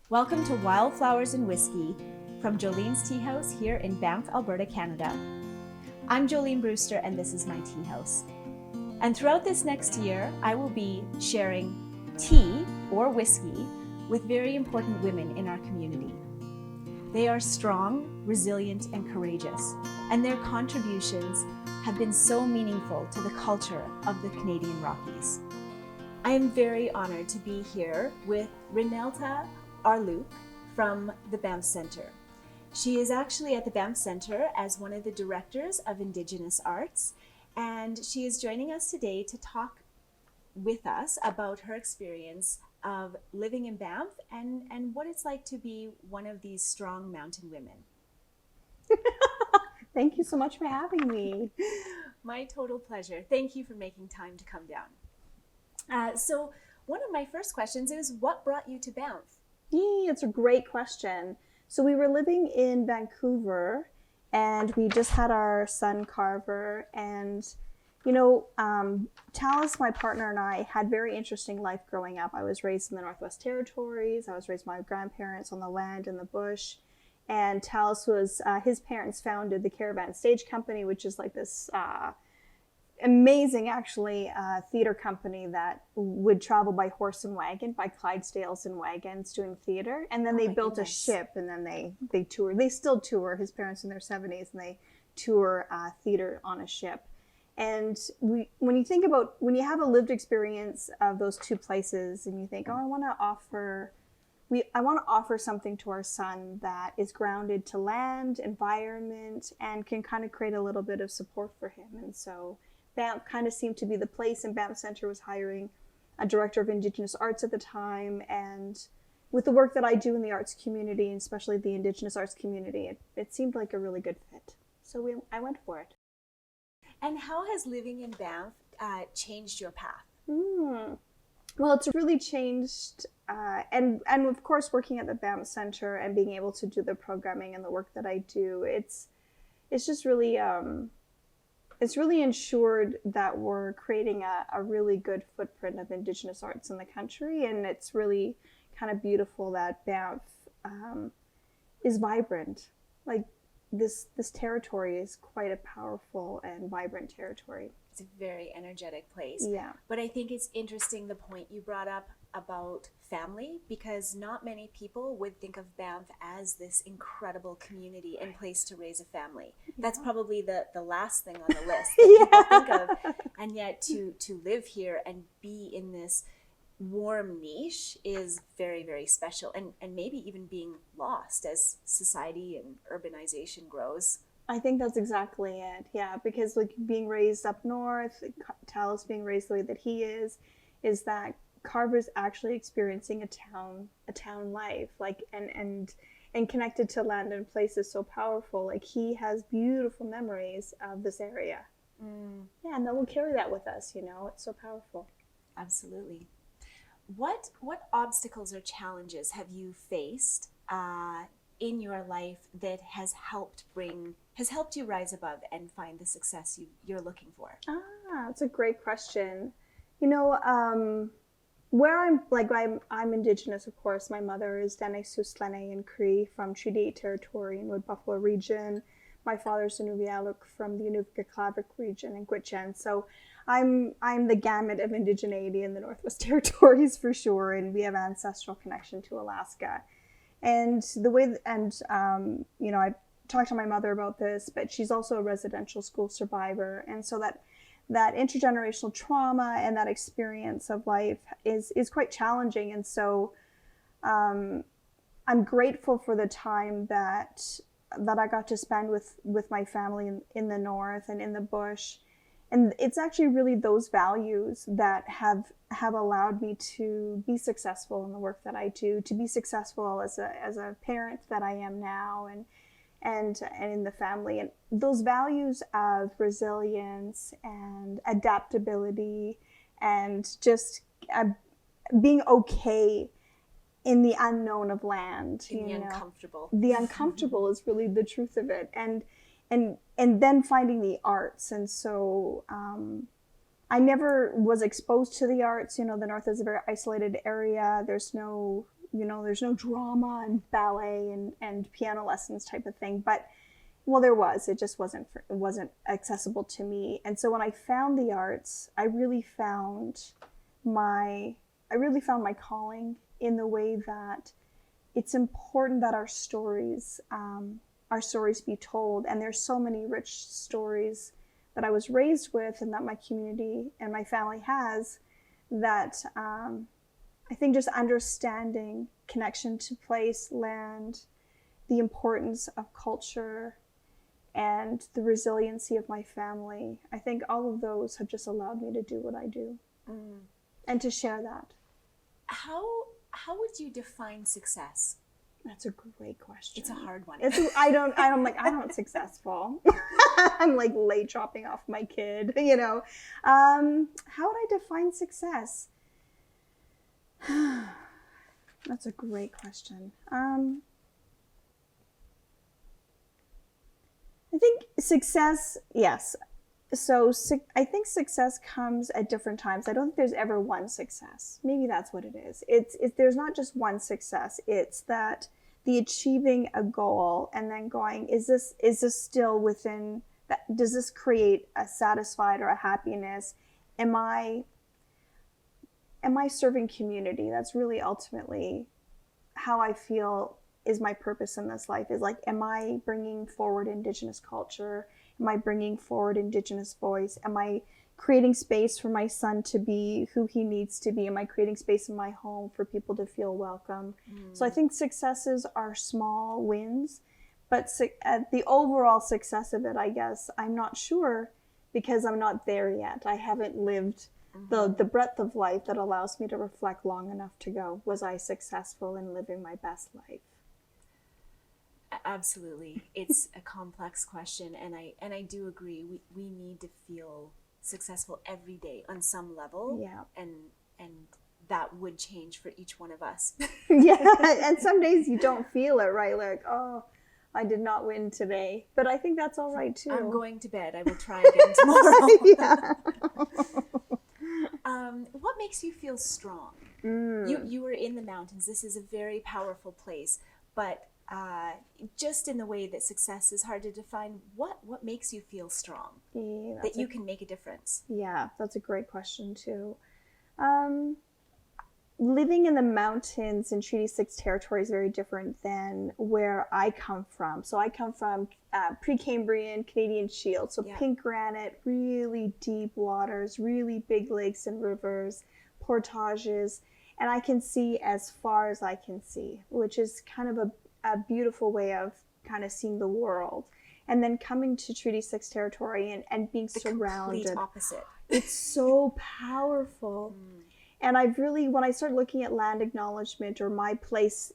Welcome to Wildflowers and Whisky from Jolene's Tea House here in Banff, Alberta, Canada. I'm Jolene Brewster and this is my tea house. And throughout this next year, I will be sharing tea or whiskey with very important women in our community. They are strong, resilient, and courageous, and their contributions have been so meaningful to the culture of the Canadian Rockies. I am very honored to be here with Reneltta Arluk from the Banff Center. She is actually at the Banff Center as one of the directors of Indigenous Arts, and she is joining us today to talk with us about her experience of living in Banff and what it's like to be one of these strong mountain women. Thank you so much for having me. My total pleasure. Thank you for making time to come down. So one of my first questions is, what brought you to Banff? It's a great question. So we were living in Vancouver and we just had our son Carver, and Talis, my partner, and I had very interesting life growing up. I was raised in the Northwest Territories. I was raised by my grandparents on the land in the bush. And Talis was, his parents founded the Caravan Stage Company, which is like this amazing, actually, theater company that would travel by horse and wagon, by Clydesdales and wagons doing theater. And then they built a ship, and then they tour. They still tour. His parents in their 70s, and they tour theater on a ship. And when you think about, when you have a lived experience of those two places, and you think, oh, I want to offer something to our son that is grounded to land, environment, and can kind of create a little bit of support for him. And so Banff kind of seemed to be the place, and Banff Center was hiring a director of Indigenous Arts at the time. And with the work that I do in the arts community, and especially the Indigenous arts community, it seemed like a really good fit. So I went for it. And how has living in Banff changed your path? Well, it's really changed, and of course, working at the Banff Center and being able to do the programming and the work that I do, it's just really it's really ensured that we're creating a really good footprint of Indigenous arts in the country, and it's really kind of beautiful that Banff is vibrant. Like this territory is quite a powerful and vibrant territory. It's a very energetic place. Yeah. But I think it's interesting the point you brought up about family, because not many people would think of Banff as this incredible community and place to raise a family. That's probably the last thing on the list that people think of. And yet to live here and be in this warm niche is very, very special, and maybe even being lost as society and urbanization grows. I think that's exactly it. Yeah, because like being raised up north, Talis being raised the way that he is that Carver's actually experiencing a town life, like and connected to land and places so powerful. Like he has beautiful memories of this area. Yeah, and then we'll carry that with us. It's so powerful. Absolutely. What obstacles or challenges have you faced in your life that has helped you rise above and find the success you're looking for? That's a great question. Where I'm Indigenous, of course. My mother is Dene Sustlene and Cree from Treaty 8 Territory in Wood Buffalo region. My father's Reneltta Arluk from the Inuvialuit region in Gwich'in. So I'm the gamut of indigeneity in the Northwest Territories for sure, and we have ancestral connection to Alaska. And I talked to my mother about this, but she's also a residential school survivor, and so that intergenerational trauma and that experience of life is quite challenging. And so I'm grateful for the time that I got to spend with my family in the north and in the bush. And it's actually really those values that have allowed me to be successful in the work that I do, to be successful as a parent that I am now, and in the family. And those values of resilience and adaptability and just being okay in the unknown of land. In the uncomfortable. The uncomfortable is really the truth of it. And then finding the arts. And so I never was exposed to the arts. The North is a very isolated area. There's no there's no drama and ballet and piano lessons type of thing. But, well, there was. It just wasn't accessible to me. And so when I found the arts, I really found my calling in the way that it's important that our stories be told. And there's so many rich stories that I was raised with and that my community and my family has, that I think just understanding connection to place, land, the importance of culture, and the resiliency of my family. I think all of those have just allowed me to do what I do and to share that. How would you define success? That's a great question. It's a hard one. I'm not successful. I'm like late dropping off my kid, How would I define success? That's a great question. I think success, yes. So I think success comes at different times. I don't think there's ever one success. Maybe that's what it is. It's there's not just one success. It's that the achieving a goal and then going, is this still within that? Does this create a satisfied or a happiness? Am I serving community? That's really ultimately how I feel is my purpose in this life, is like, am I bringing forward Indigenous culture? Am I bringing forward Indigenous voice? Am I creating space for my son to be who he needs to be? Am I creating space in my home for people to feel welcome? So I think successes are small wins, but the overall success of it, I guess, I'm not sure, because I'm not there yet. I haven't lived the breadth of life that allows me to reflect long enough to go, was I successful in living my best life? Absolutely. It's a complex question, and I do agree. We need to feel successful every day on some level. Yeah. And that would change for each one of us. Yeah. And some days you don't feel it, right? Like, oh, I did not win today. But I think that's all right too. I'm going to bed. I will try again tomorrow. Yeah. What makes you feel strong? You were in the mountains. This is a very powerful place, but just in the way that success is hard to define, what makes you feel strong? Yeah, that you can make a difference? Yeah, that's a great question too. Living in the mountains in Treaty 6 territory is very different than where I come from. So I come from Precambrian Canadian Shield, so pink granite, really deep waters, really big lakes and rivers, portages, and I can see as far as I can see, which is kind of a beautiful way of kind of seeing the world. And then coming to Treaty 6 territory and being surrounded. The complete opposite. It's so powerful. And I've really, when I started looking at land acknowledgement or my place,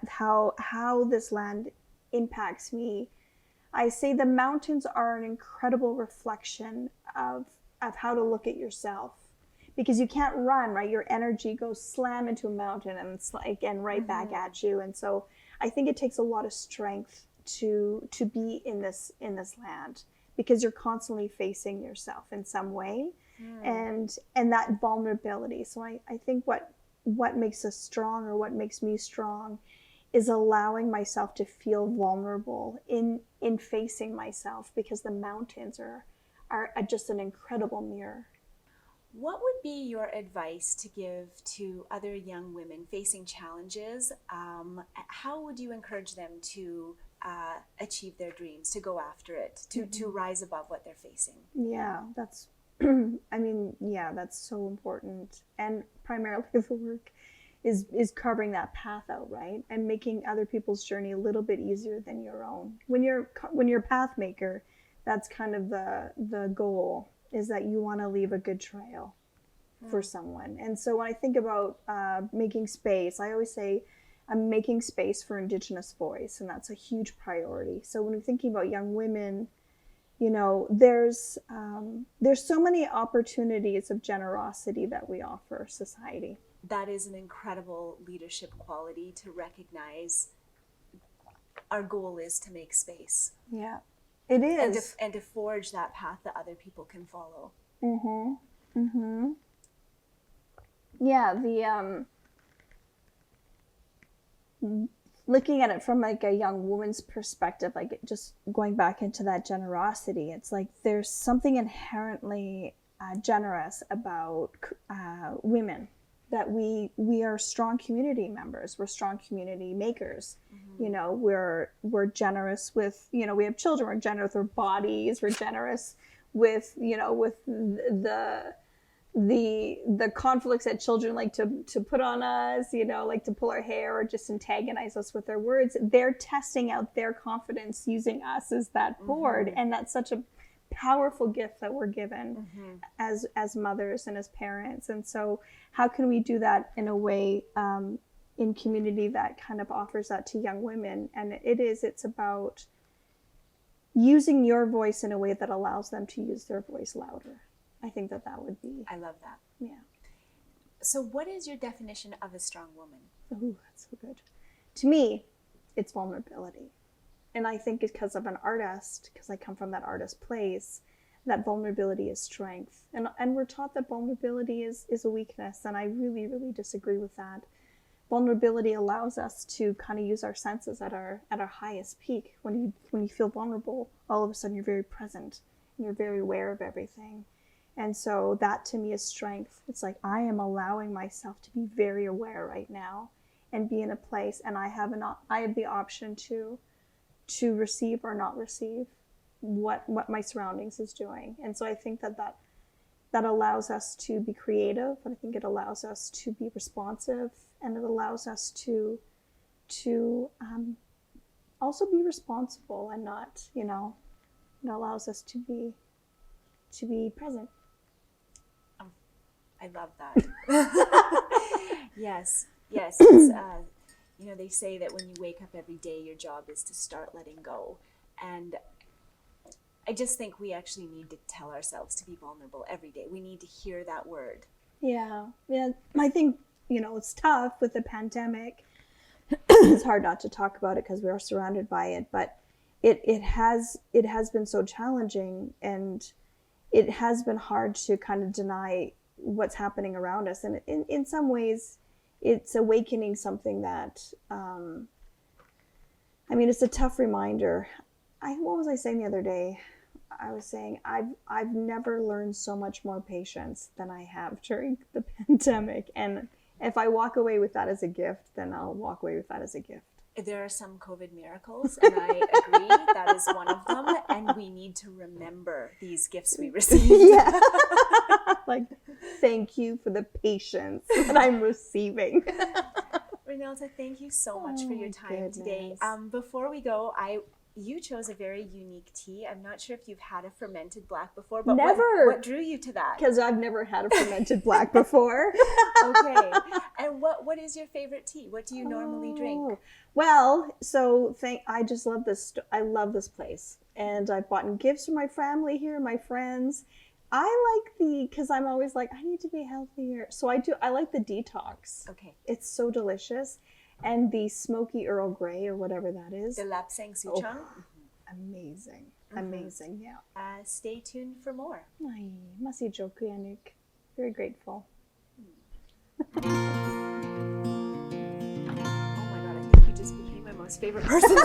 how this land impacts me, I say the mountains are an incredible reflection of how to look at yourself. Because you can't run, right? Your energy goes slam into a mountain and it's like, and right back at you. And so I think it takes a lot of strength to be in this land, because you're constantly facing yourself in some way. And that vulnerability. So I think what makes us strong, or what makes me strong, is allowing myself to feel vulnerable in facing myself, because the mountains are just an incredible mirror. What would be your advice to give to other young women facing challenges? How would you encourage them to achieve their dreams, to go after it, to rise above what they're facing? Yeah, that's that's so important. And primarily the work is carving that path out, right? And making other people's journey a little bit easier than your own. When you're a path maker, that's kind of the goal, is that you want to leave a good trail for someone. And so when I think about making space, I always say I'm making space for Indigenous voice, and that's a huge priority. So when we're thinking about young women, there's so many opportunities of generosity that we offer society. That is an incredible leadership quality, to recognize our goal is to make space. Yeah, it is. And to forge that path that other people can follow. Yeah, looking at it from like a young woman's perspective, like just going back into that generosity, it's like there's something inherently generous about women, that we are strong community members, we're strong community makers. You know, we're generous with, you know, we have children, we're generous with our bodies, we're generous with, you know, with the conflicts that children like to put on us, you know, like to pull our hair or just antagonize us with their words. They're testing out their confidence using us as that board. And that's such a powerful gift that we're given as mothers and as parents. And so how can we do that in a way in community that kind of offers that to young women? And it's about using your voice in a way that allows them to use their voice louder. I think that would be... I love that. Yeah. So what is your definition of a strong woman? Oh, that's so good. To me, it's vulnerability. And I think it's because of an artist, because I come from that artist place, that vulnerability is strength. And we're taught that vulnerability is a weakness, and I really, really disagree with that. Vulnerability allows us to kind of use our senses at our highest peak. When you feel vulnerable, all of a sudden you're very present, and you're very aware of everything. And so that to me is strength. It's like I am allowing myself to be very aware right now and be in a place, and I have the option to receive or not receive what my surroundings is doing. And so I think that allows us to be creative. I think it allows us to be responsive, and it allows us to also be responsible and not, you know, it allows us to be present. I love that. Yes. It's, you know, they say that when you wake up every day, your job is to start letting go. And I just think we actually need to tell ourselves to be vulnerable every day. We need to hear that word. Yeah. I think, you know, it's tough with the pandemic. It's hard not to talk about it because we are surrounded by it, but it has been so challenging, and it has been hard to kind of deny what's happening around us. And in some ways, it's awakening something that, it's a tough reminder. What was I saying the other day? I was saying I've never learned so much more patience than I have during the pandemic. And if I walk away with that as a gift, then I'll walk away with that as a gift. There are some COVID miracles, and I agree that is one of them, and we need to remember these gifts we received. Yeah. Like, thank you for the patience that I'm receiving. Reneltta, thank you so much for your time today. Before we go, you chose a very unique tea. I'm not sure if you've had a fermented black before, but never. What drew you to that? Because I've never had a fermented black before. Okay. And what is your favorite tea? What do you normally drink? Well, so I just love this. I love this place, and I've bought gifts for my family here, my friends. I like because I'm always like, I need to be healthier. So I like the detox. Okay. It's so delicious. And the smoky Earl Grey, or whatever that is. The Lapsang Souchong. Amazing. Amazing, yeah. Stay tuned for more. Ay, masi joku yanik. Very grateful. Oh my God, I think you just became my most favorite person.